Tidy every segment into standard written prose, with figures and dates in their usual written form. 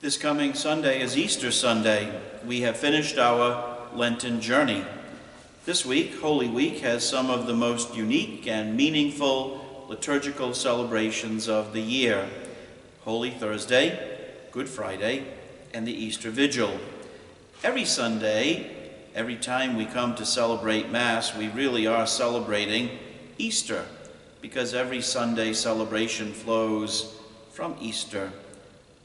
This coming Sunday is Easter Sunday. We have finished our Lenten journey. This week, Holy Week, has some of the most unique and meaningful liturgical celebrations of the year: Holy Thursday, Good Friday, and the Easter Vigil. Every Sunday, every time we come to celebrate Mass, we really are celebrating Easter, because every Sunday celebration flows from Easter.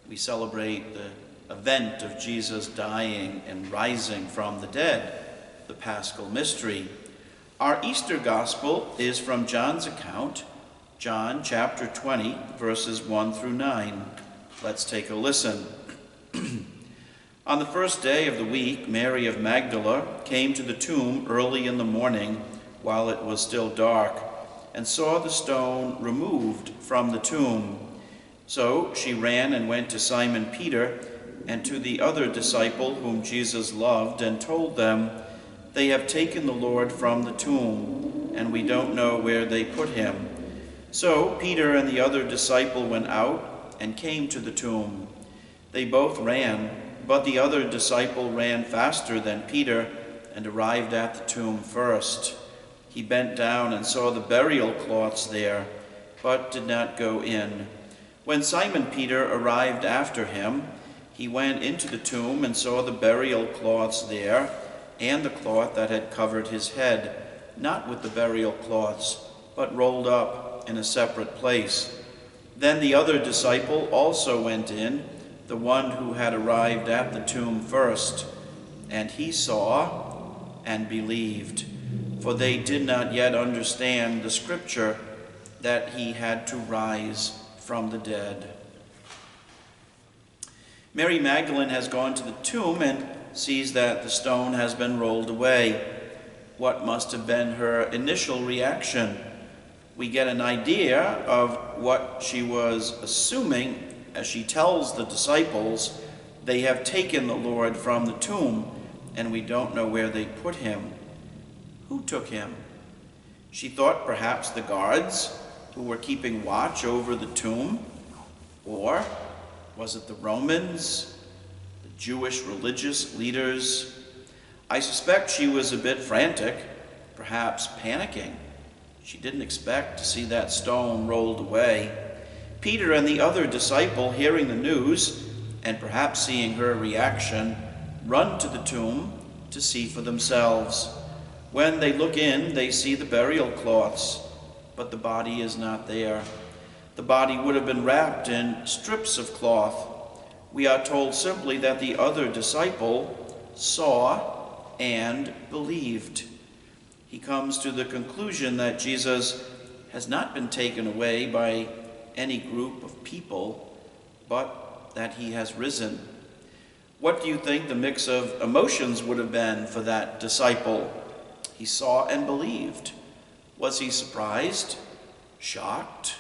We celebrate the event of Jesus dying and rising from the dead, the Paschal Mystery. Our Easter Gospel is from John's account, John chapter 20, verses 1 through 9. Let's take a listen. On the first day of the week, Mary of Magdala came to the tomb early in the morning while it was still dark, and saw the stone removed from the tomb. So she ran and went to Simon Peter and to the other disciple whom Jesus loved, and told them, "They have taken the Lord from the tomb, and we don't know where they put him." So Peter and the other disciple went out and came to the tomb. They both ran, but the other disciple ran faster than Peter and arrived at the tomb first. He bent down and saw the burial cloths there, but did not go in. When Simon Peter arrived after him, he went into the tomb and saw the burial cloths there, and the cloth that had covered his head, not with the burial cloths, but rolled up in a separate place. Then the other disciple also went in, the one who had arrived at the tomb first, and he saw and believed, for they did not yet understand the scripture that he had to rise from the dead. Mary Magdalene has gone to the tomb and sees that the stone has been rolled away. What must have been her initial reaction? We get an idea of what she was assuming as she tells the disciples, "They have taken the Lord from the tomb, and we don't know where they put him." Who took him? She thought perhaps the guards who were keeping watch over the tomb, or was it the Romans, the Jewish religious leaders? I suspect she was a bit frantic, perhaps panicking. She didn't expect to see that stone rolled away. Peter and the other disciple, hearing the news, and perhaps seeing her reaction, run to the tomb to see for themselves. When they look in, they see the burial cloths, but the body is not there. The body would have been wrapped in strips of cloth. We are told simply that the other disciple saw and believed. He comes to the conclusion that Jesus has not been taken away by any group of people, but that he has risen. What do you think the mix of emotions would have been for that disciple? He saw and believed. Was he surprised, shocked,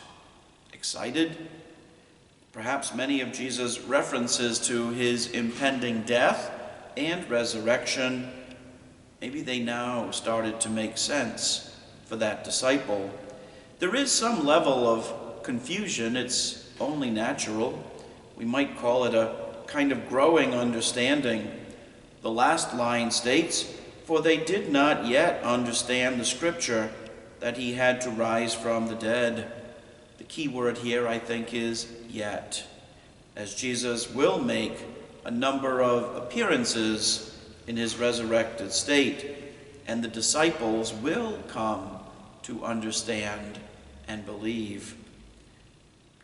excited? Perhaps many of Jesus' references to his impending death and resurrection, maybe they now started to make sense for that disciple. There is some level of confusion. It's only natural. We might call it a kind of growing understanding. The last line states, "For they did not yet understand the scripture that he had to rise from the dead." The key word here, I think, is yet, as Jesus will make a number of appearances in his resurrected state, and the disciples will come to understand and believe.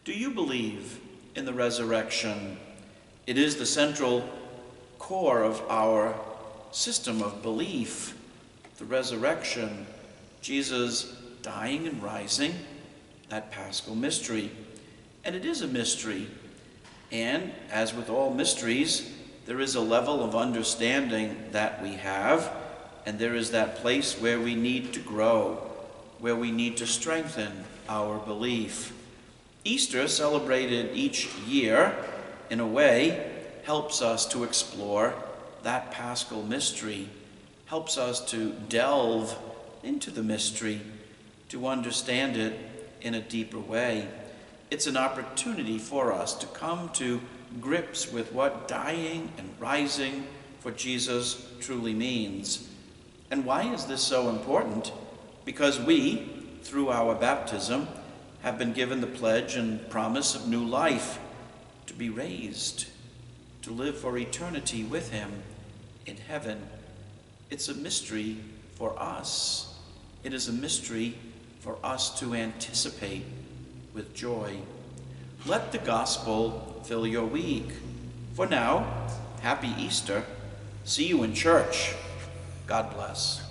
Do you believe in the resurrection? It is the central core of our system of belief, the resurrection, Jesus dying and rising, that Paschal mystery. And it is a mystery. And as with all mysteries, there is a level of understanding that we have, and there is that place where we need to grow, where we need to strengthen our belief. Easter, celebrated each year, in a way, helps us to explore that Paschal mystery, helps us to delve into the mystery, to understand it in a deeper way. It's an opportunity for us to come to grips with what dying and rising for Jesus truly means. And why is this so important? Because we, through our baptism, have been given the pledge and promise of new life, to be raised, to live for eternity with him in heaven. It's a mystery for us. It is a mystery for us to anticipate with joy. Let the gospel fill your week. For now, happy Easter. See you in church. God bless.